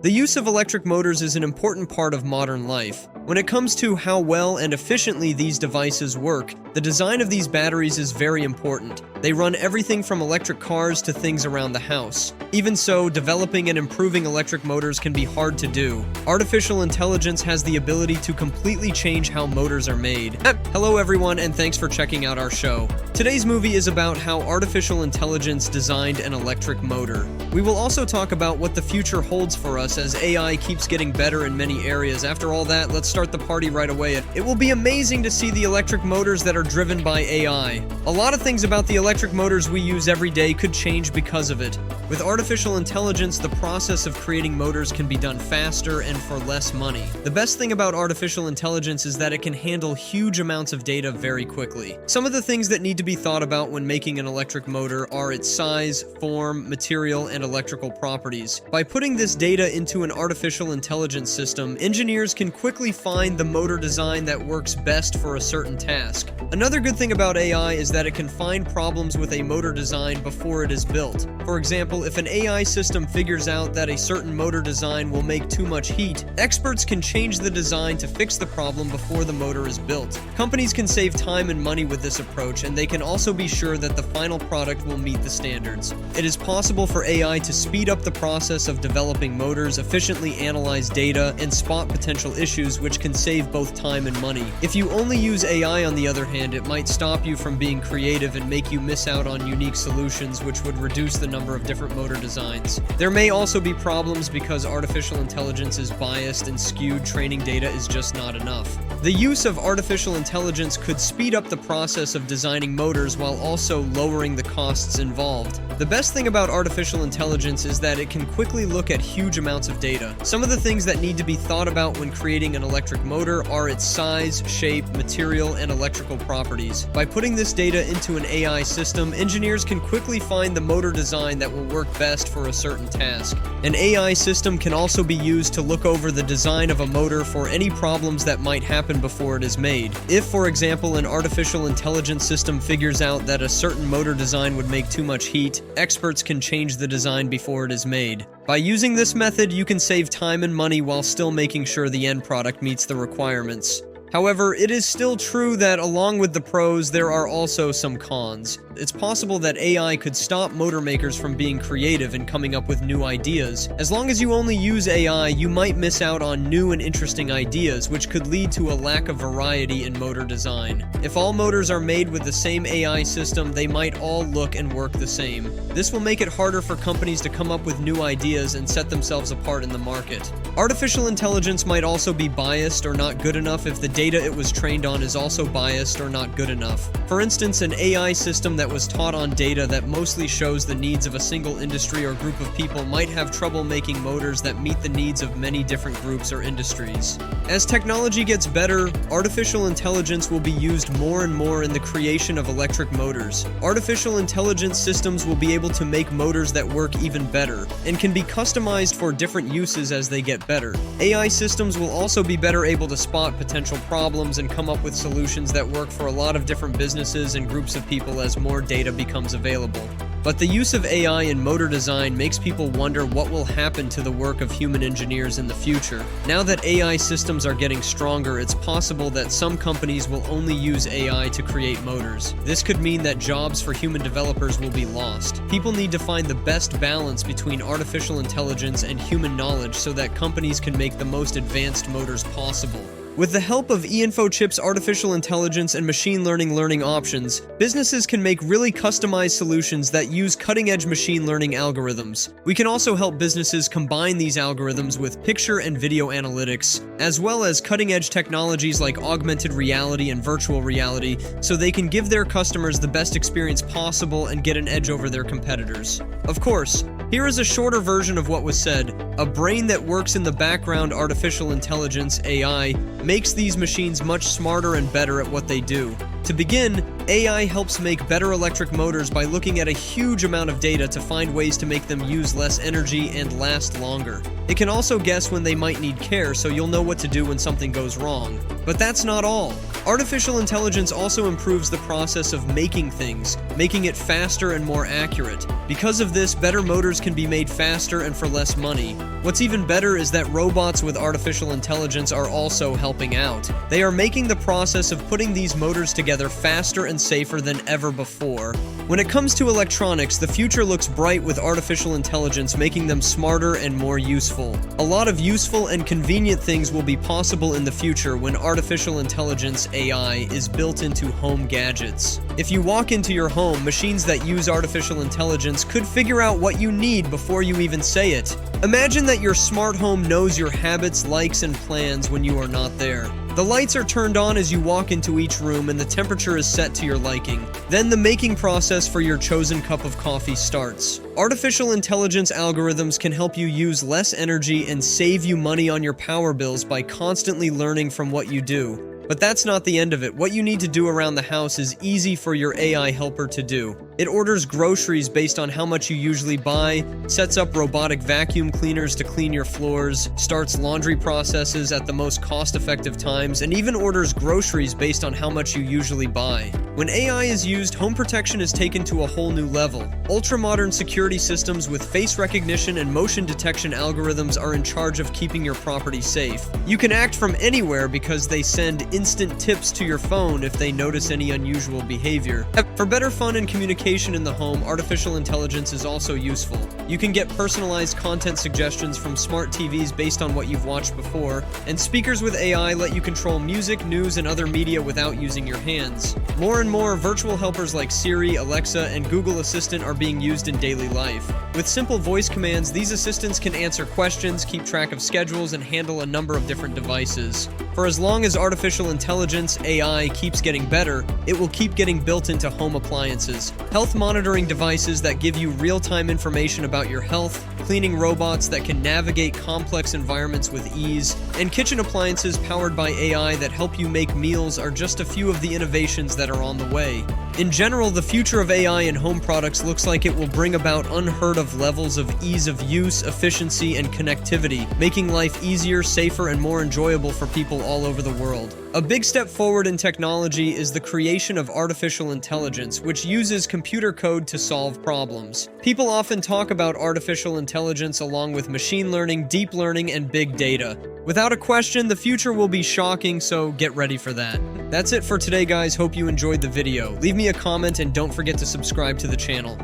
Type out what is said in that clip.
The use of electric motors is an important part of modern life. When it comes to how well and efficiently these devices work, the design of these batteries is very important. They run everything from electric cars to things around the house. Even so, developing and improving electric motors can be hard to do. Artificial intelligence has the ability to completely change how motors are made. Hello everyone, and thanks for checking out our show. Today's movie is about how artificial intelligence designed an electric motor. We will also talk about what the future holds for us as AI keeps getting better in many areas. After all that, let's start the party right away. It will be amazing to see the electric motors that are driven by AI. A lot of things about the electric motors we use every day could change because of it. With artificial intelligence, the process of creating motors can be done faster and for less money. The best thing about artificial intelligence is that it can handle huge amounts of data very quickly. Some of the things that need to be thought about when making an electric motor are its size, form, material, and electrical properties. By putting this data into an artificial intelligence system, engineers can quickly find the motor design that works best for a certain task. Another good thing about AI is that it can find problems with a motor design before it is built. For example, if an AI system figures out that a certain motor design will make too much heat, experts can change the design to fix the problem before the motor is built. Companies can save time and money with this approach, and they can also be sure that the final product will meet the standards. It is possible for AI to speed up the process of developing motors, efficiently analyze data, and spot potential issues, which can save both time and money. If you only use AI, on the other hand, it might stop you from being creative and make you miss out on unique solutions, which would reduce the number of different motor designs. There may also be problems because artificial intelligence is biased and skewed. Training data is just not enough. The use of artificial intelligence could speed up the process of designing motors while also lowering the costs involved. The best thing about artificial intelligence is that it can quickly look at huge amounts of data. Some of the things that need to be thought about when creating an electric motor are its size, shape, material, and electrical properties. By putting this data into an AI system, engineers can quickly find the motor design that will work best for a certain task. An AI system can also be used to look over the design of a motor for any problems that might happen before it is made. If, for example, an artificial intelligence system figures out that a certain motor design would make too much heat, experts can change the design before it is made. By using this method, you can save time and money while still making sure the end product meets the requirements. However, it is still true that along with the pros, there are also some cons. It's possible that AI could stop motor makers from being creative and coming up with new ideas. As long as you only use AI, you might miss out on new and interesting ideas, which could lead to a lack of variety in motor design. If all motors are made with the same AI system, they might all look and work the same. This will make it harder for companies to come up with new ideas and set themselves apart in the market. Artificial intelligence might also be biased or not good enough if the data it was trained on is also biased or not good enough. For instance, an AI system that was taught on data that mostly shows the needs of a single industry or group of people might have trouble making motors that meet the needs of many different groups or industries. As technology gets better, artificial intelligence will be used more and more in the creation of electric motors. Artificial intelligence systems will be able to make motors that work even better, and can be customized for different uses as they get better. AI systems will also be better able to spot potential problems and come up with solutions that work for a lot of different businesses and groups of people as more data becomes available. But the use of AI in motor design makes people wonder what will happen to the work of human engineers in the future. Now that AI systems are getting stronger, it's possible that some companies will only use AI to create motors. This could mean that jobs for human developers will be lost. People need to find the best balance between artificial intelligence and human knowledge so that companies can make the most advanced motors possible. With the help of eInfoChip's artificial intelligence and machine learning options, businesses can make really customized solutions that use cutting-edge machine learning algorithms. We can also help businesses combine these algorithms with picture and video analytics, as well as cutting-edge technologies like augmented reality and virtual reality, so they can give their customers the best experience possible and get an edge over their competitors. Of course, here is a shorter version of what was said. A brain that works in the background, artificial intelligence, AI, makes these machines much smarter and better at what they do. To begin, AI helps make better electric motors by looking at a huge amount of data to find ways to make them use less energy and last longer. It can also guess when they might need care, so you'll know what to do when something goes wrong. But that's not all. Artificial intelligence also improves the process of making things, making it faster and more accurate. Because of this, better motors can be made faster and for less money. What's even better is that robots with artificial intelligence are also helping out. They are making the process of putting these motors together faster and safer than ever before. When it comes to electronics, the future looks bright with artificial intelligence making them smarter and more useful. A lot of useful and convenient things will be possible in the future when artificial intelligence (AI) is built into home gadgets. If you walk into your home, machines that use artificial intelligence could figure out what you need before you even say it. Imagine that your smart home knows your habits, likes, and plans when you are not there. The lights are turned on as you walk into each room and the temperature is set to your liking. Then the making process for your chosen cup of coffee starts. Artificial intelligence algorithms can help you use less energy and save you money on your power bills by constantly learning from what you do. But that's not the end of it. What you need to do around the house is easy for your AI helper to do. It orders groceries based on how much you usually buy, sets up robotic vacuum cleaners to clean your floors, starts laundry processes at the most cost-effective times, and even orders groceries based on how much you usually buy. When AI is used, home protection is taken to a whole new level. Ultra-modern security systems with face recognition and motion detection algorithms are in charge of keeping your property safe. You can act from anywhere because they send instant tips to your phone if they notice any unusual behavior. For better fun and communication in the home, artificial intelligence is also useful. You can get personalized content suggestions from smart TVs based on what you've watched before, and speakers with AI let you control music, news, and other media without using your hands. More and more, virtual helpers like Siri, Alexa, and Google Assistant are being used in daily life. With simple voice commands, these assistants can answer questions, keep track of schedules, and handle a number of different devices. For as long as artificial intelligence, AI, keeps getting better, it will keep getting built into home appliances. Health monitoring devices that give you real-time information about your health, cleaning robots that can navigate complex environments with ease, and kitchen appliances powered by AI that help you make meals are just a few of the innovations that are on the way. In general, the future of AI in home products looks like it will bring about unheard of levels of ease of use, efficiency, and connectivity, making life easier, safer, and more enjoyable for people all over the world. A big step forward in technology is the creation of artificial intelligence, which uses computer code to solve problems. People often talk about artificial intelligence along with machine learning, deep learning, and big data. Without a question, the future will be shocking, so get ready for that. That's it for today, guys. Hope you enjoyed the video. Leave me a comment and don't forget to subscribe to the channel.